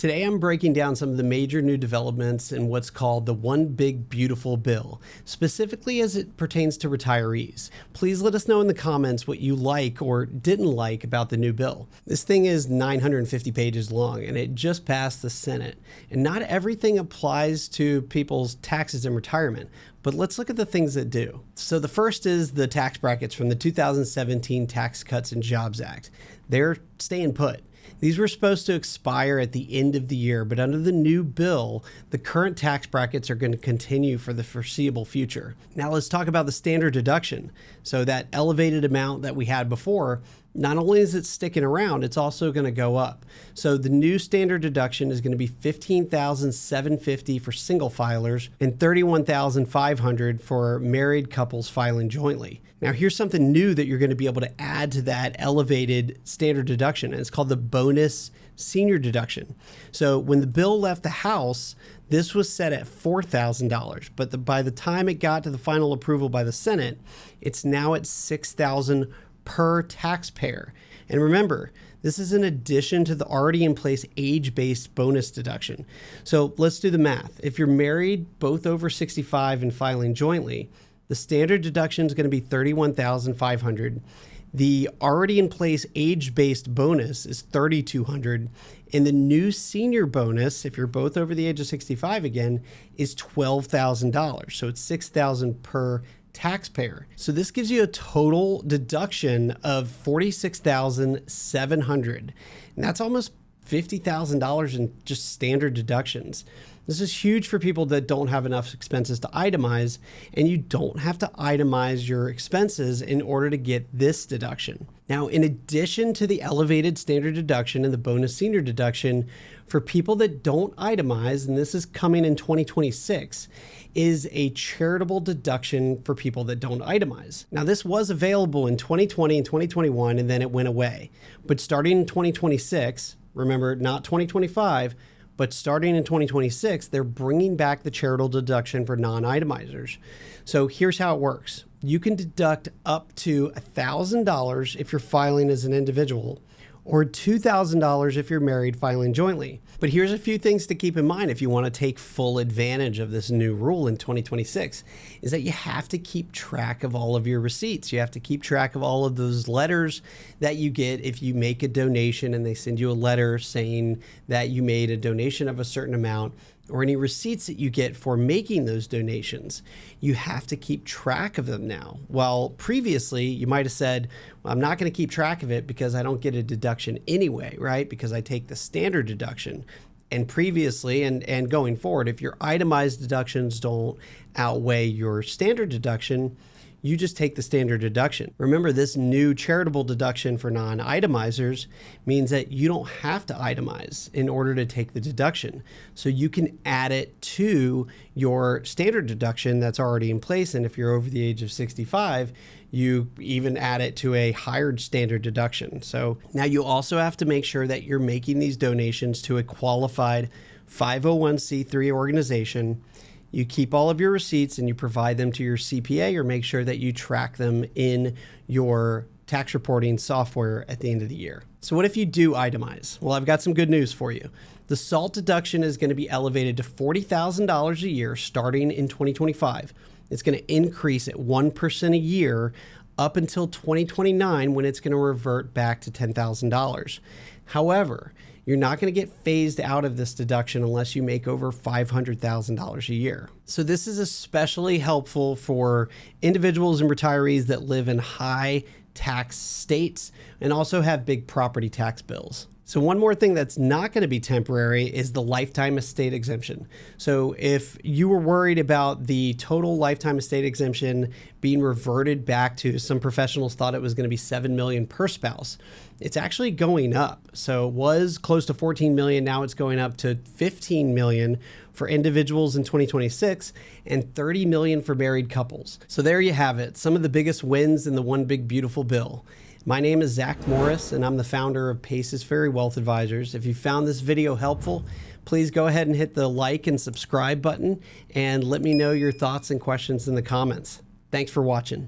Today I'm breaking down some of the major new developments in what's called the One Big Beautiful Bill, specifically as it pertains to retirees. Please let us know in the comments what you like or didn't like about the new bill. This thing is 950 pages long and it just passed the Senate. And not everything applies to people's taxes in retirement, but let's look at the things that do. So the first is the tax brackets from the 2017 Tax Cuts and Jobs Act. They're staying put. These were supposed to expire at the end of the year, but under the new bill, the current tax brackets are going to continue for the foreseeable future. Now let's talk about the standard deduction. So that elevated amount that we had before, not only is it sticking around, it's also going to go up. So the new standard deduction is going to be $15,750 for single filers and $31,500 for married couples filing jointly. Now here's something new that you're going to be able to add to that elevated standard deduction, and it's called the Bonus Senior Deduction. So when the bill left the House, this was set at $4,000, but by the time it got to the final approval by the Senate, it's now at $6,000 per taxpayer. And remember, this is in addition to the already in place age-based bonus deduction. So let's do the math. If you're married, both over 65 and filing jointly, the standard deduction is going to be $31,500. The already in place age-based bonus is $3,200. And the new senior bonus, if you're both over the age of 65 again, is $12,000. So it's $6,000 per taxpayer. So this gives you a total deduction of $46,700. And that's almost $50,000 in just standard deductions. This is huge for people that don't have enough expenses to itemize, and you don't have to itemize your expenses in order to get this deduction. Now, in addition to the elevated standard deduction and the bonus senior deduction, for people that don't itemize, and this is coming in 2026, is a charitable deduction for people that don't itemize. Now, this was available in 2020 and 2021, and then it went away. But starting in 2026, remember, not 2025, but starting in 2026, they're bringing back the charitable deduction for non-itemizers. So here's how it works. You can deduct up to $1,000 if you're filing as an individual, or $2,000 if you're married filing jointly. But here's a few things to keep in mind if you want to take full advantage of this new rule in 2026, is that you have to keep track of all of your receipts. You have to keep track of all of those letters that you get if you make a donation and they send you a letter saying that you made a donation of a certain amount, or any receipts that you get for making those donations. You have to keep track of them now. While previously you might have said, well, I'm not going to keep track of it because I don't get a deduction anyway, right? Because I take the standard deduction. And previously and going forward, if your itemized deductions don't outweigh your standard deduction, you just take the standard deduction. Remember, this new charitable deduction for non-itemizers means that you don't have to itemize in order to take the deduction. So you can add it to your standard deduction that's already in place. And if you're over the age of 65, you even add it to a higher standard deduction. So now you also have to make sure that you're making these donations to a qualified 501c3 organization. You keep all of your receipts and you provide them to your CPA, or make sure that you track them in your tax reporting software at the end of the year. So what if you do itemize? Well, I've got some good news for you. The SALT deduction is going to be elevated to $40,000 a year starting in 2025. It's going to increase at 1% a year up until 2029, when it's going to revert back to $10,000. However, you're not going to get phased out of this deduction unless you make over $500,000 a year. So this is especially helpful for individuals and retirees that live in high tax states and also have big property tax bills. So one more thing that's not going to be temporary is the lifetime estate exemption. So if you were worried about the total lifetime estate exemption being reverted back to, some professionals thought it was going to be $7 million per spouse, it's actually going up. So it was close to $14 million. Now it's going up to $15 million for individuals in 2026 and $30 million for married couples. So there you have it. Some of the biggest wins in the One Big Beautiful Bill. My name is Zach Morris, and I'm the founder of Paces Ferry Wealth Advisors. If you found this video helpful, please go ahead and hit the like and subscribe button, and let me know your thoughts and questions in the comments. Thanks for watching.